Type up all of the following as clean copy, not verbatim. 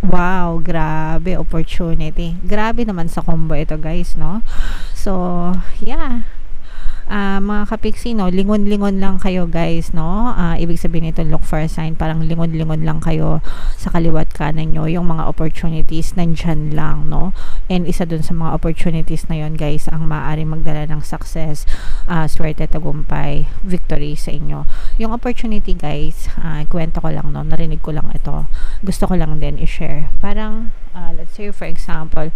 Wow, grabe opportunity. Grabe naman sa combo ito, guys, no? So, yeah. Mga kapiksi, no, lingon-lingon lang kayo, guys, no? Ibig sabihin nito, look for a sign. Parang lingon-lingon lang kayo sa kaliwat kanan nyo. Yung mga opportunities, nandyan lang, no? And isa dun sa mga opportunities na yon, guys, ang maaari magdala ng success, swerte, tagumpay, victory sa inyo. Yung opportunity, guys, kwento ko lang, no? Narinig ko lang ito. Gusto ko lang din i-share. Parang, let's say, for example,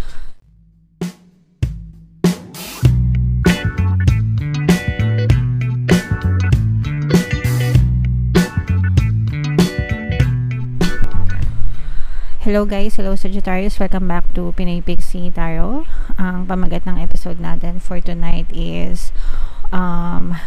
hello guys, hello Sagittarius, welcome back to Pinay Pixie Tarot. Ang pamagat ng episode natin for tonight is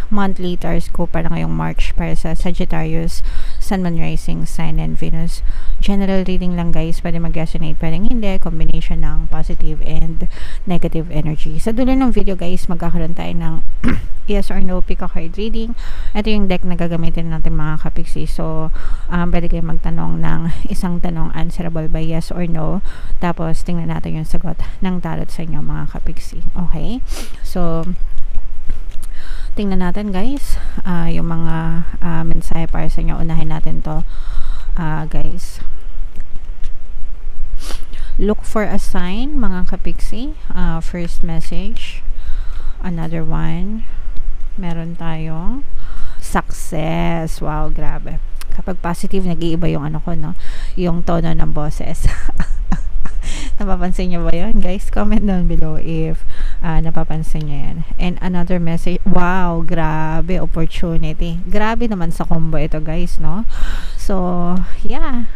monthly horoscope para ngayong March para sa Sagittarius, Sun, Moon, Rising, Sign, and Venus. General reading lang, guys, pwede mag-resonate, pwede hindi, combination ng positive and negative energy. Sa dulo ng video, guys, magkakaroon tayo ng yes or no pick a card reading. Ito yung deck na gagamitin natin, mga kapiksi. So, pwede kayo magtanong ng isang tanong answerable by yes or no. Tapos, tingnan natin yung sagot ng tarot sa inyo, mga kapiksi. Okay? So, tingnan natin, guys, yung mga mensahe para sa inyo. Unahin natin to, guys. Look for a sign, mga kapiksi. First message. Another one. Meron tayong success. Wow, grabe. Kapag positive, nag-iiba yung ano ko, no? Yung tono ng boses. Napapansin nyo ba yun, guys? Comment down below if napapansin nyo yan. And another message. Wow, grabe opportunity. Grabe naman sa combo ito, guys, no? So, yeah.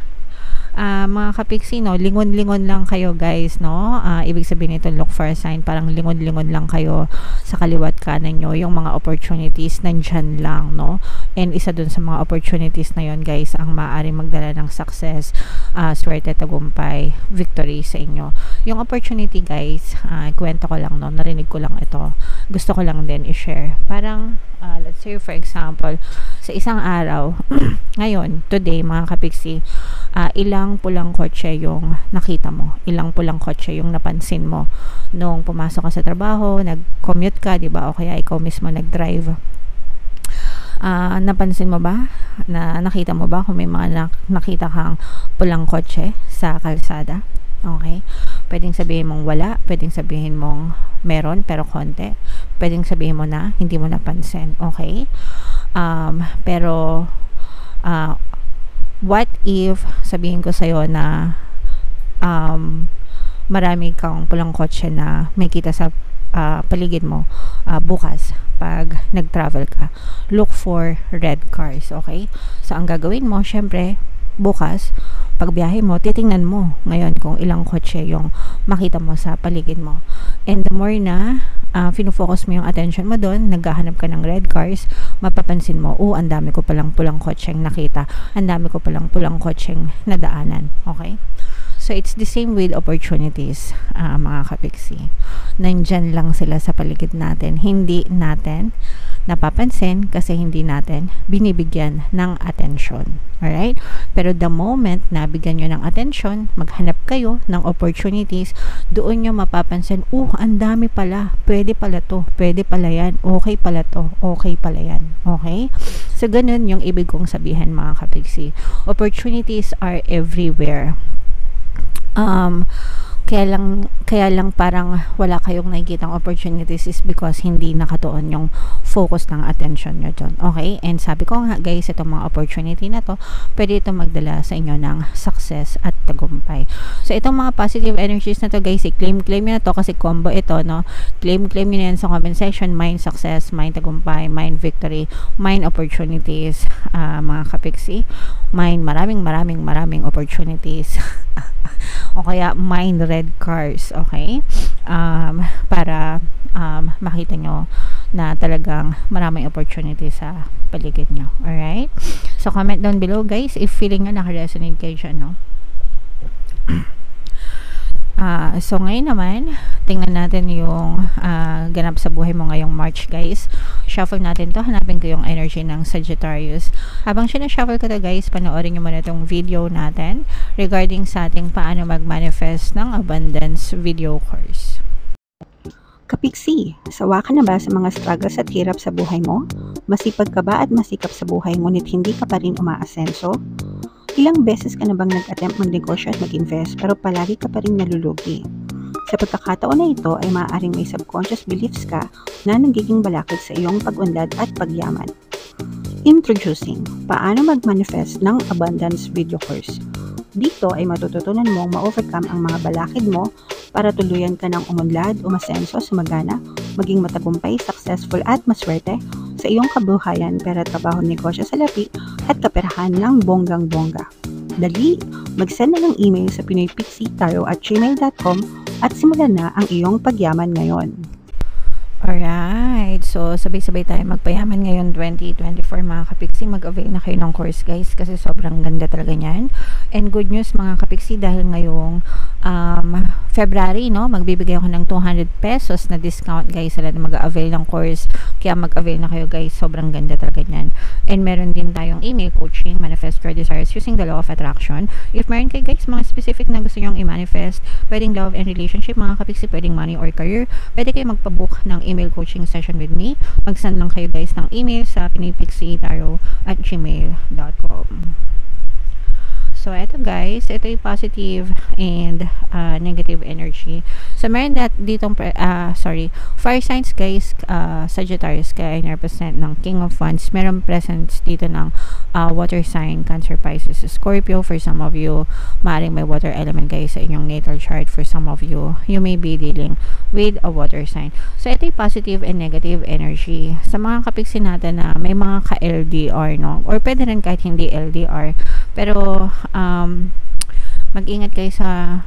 Mga kapiksi, no, lingon-lingon lang kayo, guys, no? Ibig sabihin nito, look for a sign. Parang lingon-lingon lang kayo sa kaliwat kanan nyo. Yung mga opportunities, nandyan lang, no? And isa dun sa mga opportunities na yon, guys, ang maaari magdala ng success, swerte, tagumpay, victory sa inyo. Yung opportunity, guys, kwento ko lang, no? Narinig ko lang ito. Gusto ko lang din i-share. Parang, let's say, for example, sa isang araw, ngayon, today, mga kapiksi, ilang pulang kotse yung nakita mo, ilang pulang kotse yung napansin mo nung pumasok ka sa trabaho, nag-commute ka, diba, o kaya ikaw mismo nag-drive. Napansin mo ba, nakita mo ba kung may mga nakita kang pulang kotse sa kalsada? Okay, pwedeng sabihin mong wala, pwedeng sabihin mong meron pero konti, pwedeng sabihin mo na hindi mo napansin. Okay, pero what if sabihin ko sa'yo na marami kang pulang kotse na may kita sa paligid mo bukas pag nag-travel ka? Look for red cars. Okay, so ang gagawin mo, syempre, bukas pag biyahe mo, titingnan mo ngayon kung ilang kotse yung makita mo sa paligid mo. And the more na fino-focus mo yung attention mo doon, naghahanap ka ng red cars, mapapansin mo, ang dami ko palang pulang kotseng nakita, ang dami ko palang pulang kotseng nadaanan. Okay? So, it's the same with opportunities, mga kapiksi. Nandyan lang sila sa paligid natin. Hindi natin napapansin kasi hindi natin binibigyan ng attention. Alright? Pero the moment na bigyan nyo ng attention, maghanap kayo ng opportunities, doon nyo mapapansin, ang dami pala, pwede pala to, pwede pala yan, okay pala to, okay pala yan. Okay? So, ganun yung ibig kong sabihin, mga kapiksi. Opportunities are everywhere. Kaya lang parang wala kayong nakikitang opportunities is because hindi nakatuon yung focus ng attention nyo dyan. Okay? And sabi ko nga, guys, itong mga opportunity na to, pwede ito magdala sa inyo ng success at tagumpay. So, itong mga positive energies na to, guys, i-claim nyo na to kasi combo ito, no? Claim nyo na yan sa comment section. Mind success, mind tagumpay, mind victory, mind opportunities, mga kapiksi. Mind maraming opportunities. O kaya mind red cars. Okay? Para makita nyo na talagang maraming opportunity sa paligid nyo. Alright? So, comment down below, guys, if feeling nyo nakaresonate kayo dyan, no? So, ngayon naman, tingnan natin yung ganap sa buhay mo ngayong March, guys. shuffle natin to. Hanapin ko yung energy ng Sagittarius. Habang sinashuffle ko to guys, panoorin nyo muna itong video natin regarding sa ating paano mag-manifest ng abundance video course. Kapiksi, sawa ka na ba sa mga struggles at hirap sa buhay mo? Masipag ka ba at masikap sa buhay ngunit hindi ka pa rin umaasenso? Ilang beses ka na bang nag-attempt magnegosyo at mag-invest pero palagi ka pa rin nalulugi? Sa pagkakataon na ito ay maaaring may subconscious beliefs ka na nagiging balakid sa iyong pag-unlad at pagyaman. Introducing, paano mag-manifest ng abundance video course. Dito ay matututunan mong ma-overcome ang mga balakid mo para tuluyan ka ng umunlad, umasenso, sumagana, maging matagumpay, successful at maswerte sa iyong kabuhayan, pera, trabaho, negosyo, salapi at kaperahan ng bonggang-bongga. Dali, mag-send na ng email sa pinoypixie@gmail.com at simulan na ang iyong pagyaman ngayon. Alright, so sabay-sabay tayo magpayaman ngayon 2024 mga kapiksi. Mag-avail na kayo ng course guys kasi sobrang ganda talaga niyan. And good news mga kapiksi dahil ngayong February, no, magbibigay ako ng 200 pesos na discount guys sa lahat na mag-avail ng course. Kaya mag-avail na kayo guys, sobrang ganda talaga niyan. And meron din tayong email coaching, manifest your desires using the law of attraction. If meron kayo guys mga specific na gusto nyong i-manifest, pwedeng love and relationship mga kapiksi, pwedeng money or career, pwede kayo magpabook ng email coaching session with me. Mag-send lang kayo guys ng email sa pinoypixie@gmail.com. So, ito guys, ito yung positive and negative energy. So, meron ditong, fire signs guys, Sagittarius kaya represent ng King of Wands. Meron presence dito ng water sign, Cancer, Pisces, Scorpio. For some of you, maaaring may water element guys sa inyong natal chart. For some of you, you may be dealing with a water sign. So, ito yung positive and negative energy. Sa mga kapiksi natin na may mga ka-LDR, no? Or pwede rin kahit hindi LDR. Pero, mag-ingat kayo sa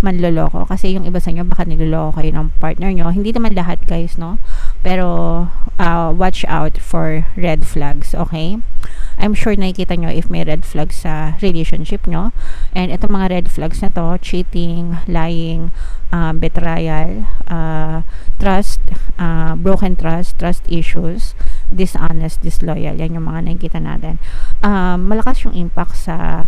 manloloko kasi yung iba sa inyo baka niloloko kayo ng partner nyo. Hindi naman lahat guys, no? Pero watch out for red flags, okay? I'm sure nakikita nyo if may red flags sa relationship nyo. And itong mga red flags na to, cheating, lying, betrayal, trust, broken trust issues, dishonest, disloyal. Yan yung mga nakikita natin. Malakas yung impact sa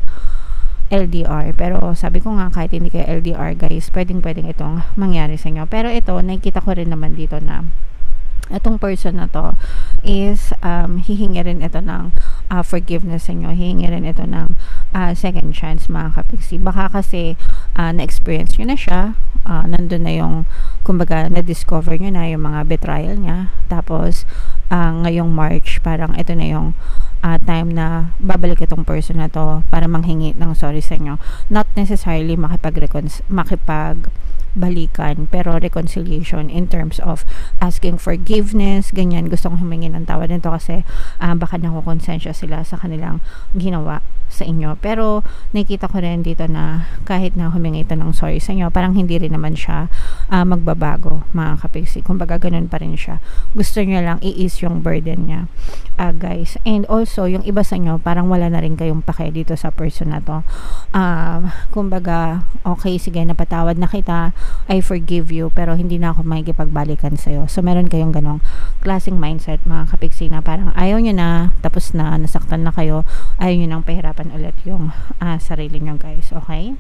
LDR. Pero sabi ko nga, kahit hindi kayo LDR guys, pwedeng itong mangyari sa inyo. Pero ito, nakikita ko rin naman dito na itong person na to is hihingi rin ito ng forgiveness sa inyo. Hihingi rin ito ng second chance mga kapiksi. Baka kasi na-experience nyo na siya, nandun na yung kumbaga na-discover nyo na yung mga betrayal niya. Tapos ngayong March, parang ito na yung time na babalik itong person na to para manghingi ng sorry sa inyo. Not necessarily makipagbalikan, pero reconciliation in terms of asking forgiveness, ganyan. Gusto kong humingi ng tawad nito kasi baka nakukonsensya sila sa kanilang ginawa sa inyo. Pero nakikita ko rin dito na kahit na humingi ito ng sorry sa inyo, parang hindi rin naman siya magbabago mga kapiksi. Kumbaga ganun pa rin siya. Gusto niya lang i-ease yung burden niya guys. And also yung iba sa inyo parang wala na rin kayong pake dito sa person na to. Kumbaga okay, sige, napatawad na kita, I forgive you, pero hindi na ako makikipagbalikan sa'yo. So meron kayong ganong klaseng mindset mga kapiksi na parang ayaw nyo na, tapos na, nasaktan na kayo, ayaw nyo nang pahirapan ulit yung sarili nyo guys, okay?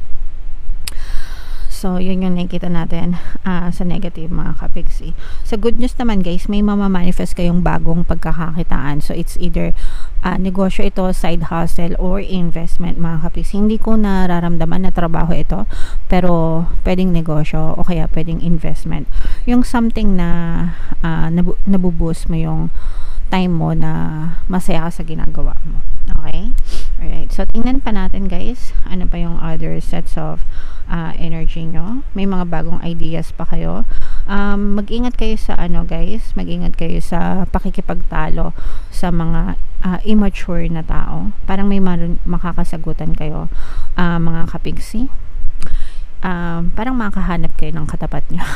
So, yun yung nakikita natin sa negative mga kapiksi. Sa good news naman guys, may mamamanifest kayong bagong pagkakakitaan. So, it's either negosyo ito, side hustle, or investment mga kapiksi. Hindi ko nararamdaman na trabaho ito, pero pwedeng negosyo o kaya pwedeng investment. Yung something na nabuboost mo yung time mo na masaya ka sa ginagawa mo. Okay? Alright. So, tingnan pa natin guys. Ano pa yung other sets of energy nyo. May mga bagong ideas pa kayo. Mag-ingat kayo sa guys. Mag-ingat kayo sa pakikipagtalo sa mga immature na tao. Parang may makakasagutan kayo mga kapiksi. Parang makahanap kayo ng katapat nyo.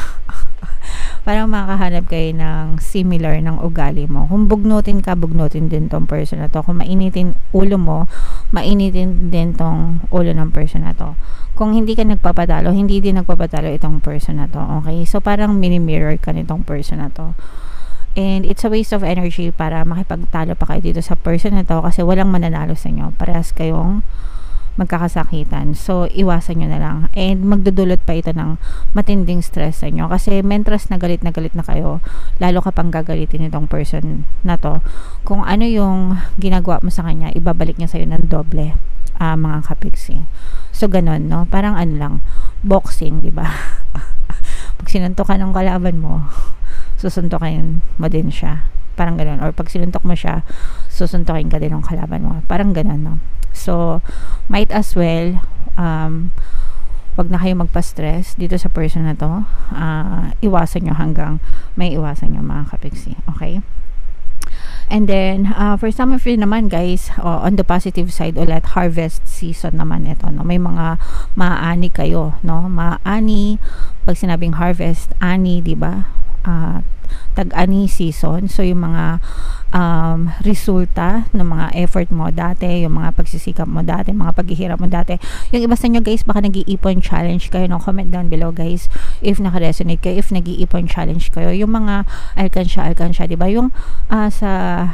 Parang makahanap kayo ng similar ng ugali mo. Kung bugnutin ka, bugnutin din tong person na to. Kung mainitin ulo mo, mainitin din tong ulo ng person na to. kung hindi ka nagpapatalo, hindi din nagpapatalo itong person na to. Okay? So, parang mini-mirror ka nitong person na to. And it's a waste of energy para makipagtalo pa kayo dito sa person na to kasi walang mananalo sa inyo. Parehas kayong magkakasakitan. So, iwasan nyo na lang. And magdudulot pa ito ng matinding stress sa inyo. Kasi mentras na galit na kayo, lalo ka pang gagalitin itong person na to. Kung ano yung ginagawa mo sa kanya, ibabalik niya sa'yo ng doble, mga kapiksi. So, ganun, no? Parang ano lang, boxing, di ba? Pag sinuntok ka ng kalaban mo, susuntokin mo din siya. Parang ganun. Or pag sinuntok mo siya, susuntokin ka din ng kalaban mo. Parang ganun, no? So, might as well, wag na kayo magpa-stress dito sa person na to. Iwasan nyo hanggang may iwasan nyo, mga kapiksi. Okay? And then, for some of you naman, guys, on the positive side ulit, harvest season naman ito. No? May mga maaani kayo. No? Maaani, pag sinabing harvest, ani, diba? Tag-ani season. So, yung mga resulta ng mga effort mo dati, yung mga pagsisikap mo dati, mga paghihirap mo dati. Yung iba sa inyo, guys, baka nag-iipon challenge kayo, no? Comment down below, guys, if naka-resonate kayo, if nag-iipon challenge kayo. Yung mga alkansya, diba? Yung sa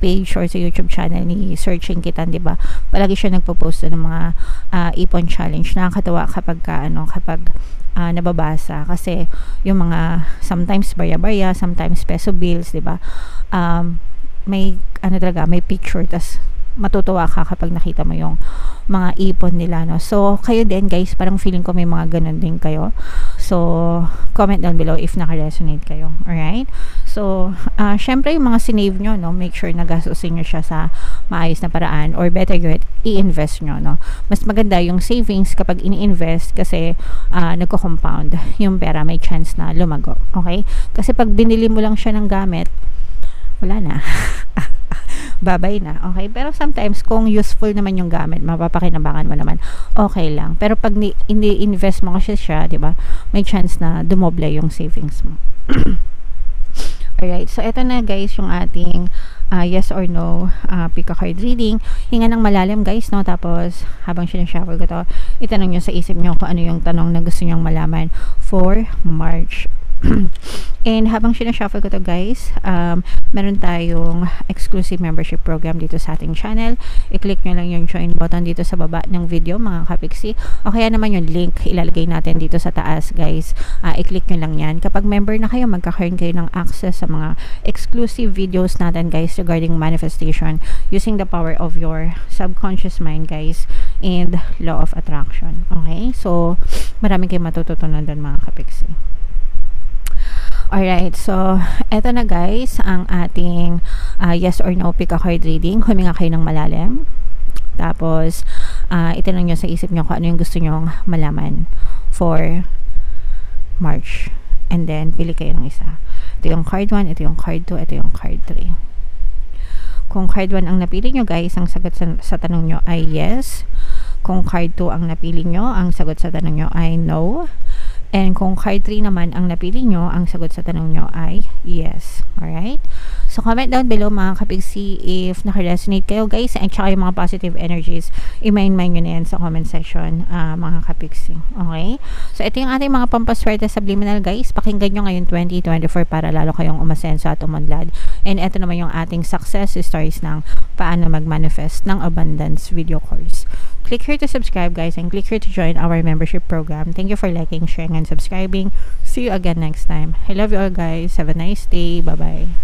page or sa YouTube channel ni Searching Kitan, diba? Palagi siya nagpo-post ng mga ipon challenge. Nakakatawa kapag nababasa kasi yung mga sometimes barya-barya, sometimes peso bills, diba? May may picture, tas matutuwa ka kapag nakita mo yung mga ipon nila, no? So, kayo din, guys, parang feeling ko may mga ganun din kayo. So, comment down below if naka-resonate kayo. Alright? So, syempre yung mga sinave nyo, no? Make sure na gastusin nyo siya sa maayos na paraan, or better yet, i-invest nyo, no? Mas maganda yung savings kapag ini-invest kasi nagko-compound yung pera, may chance na lumago. Okay? Kasi pag binili mo lang siya ng gamit, wala na. Babay na. Okay? Pero sometimes, kung useful naman yung gamit, mapapakinabangan mo naman, okay lang. Pero pag invest mo kasi siya, di ba, may chance na dumoble yung savings mo. Alright. So, eto na, guys, yung ating yes or no pick a card reading. Hinga ng malalim, guys, no? Tapos, habang sinashuffle ko to, itanong nyo sa isip nyo kung ano yung tanong na gusto nyong malaman for March. And habang sinashuffle ko to, guys, meron tayong exclusive membership program dito sa ating channel. I-click nyo lang yung join button dito sa baba ng video, mga kapiksi. O kaya naman yung link, ilalagay natin dito sa taas, guys. I-click nyo lang yan. Kapag member na kayo, magkakaroon kayo ng access sa mga exclusive videos natin, guys, regarding manifestation using the power of your subconscious mind, guys, and law of attraction. Okay? So, maraming kayo matututunan doon, mga kapiksi. Alright, so eto na, guys, ang ating yes or no pick a card reading. Huminga kayo ng malalim. Tapos, itanong nyo sa isip nyo kung ano yung gusto nyong malaman for March. And then, pili kayo ng isa. Ito yung card 1, ito yung card 2, ito yung card 3. Kung card 1 ang napili nyo, guys, ang sagot sa tanong nyo ay yes. Kung card 2 ang napili nyo, ang sagot sa tanong nyo ay no. And kung card 3 naman ang napili nyo, ang sagot sa tanong nyo ay yes. Alright? So, comment down below, mga kapiksi, if naka-resonate kayo, guys, and tsaka yung mga positive energies, i-mind nyo na yan sa comment section, mga kapiksi. Okay? So, ito yung ating mga pampaswerte subliminal, guys. Pakinggan nyo ngayon 2024 para lalo kayong umasenso at umunlad. And ito naman yung ating success stories ng paano mag-manifest ng abundance video course. Click here to subscribe, guys, and click here to join our membership program. Thank you for liking, sharing, and subscribing. See you again next time. I love you all, guys. Have a nice day. Bye-bye.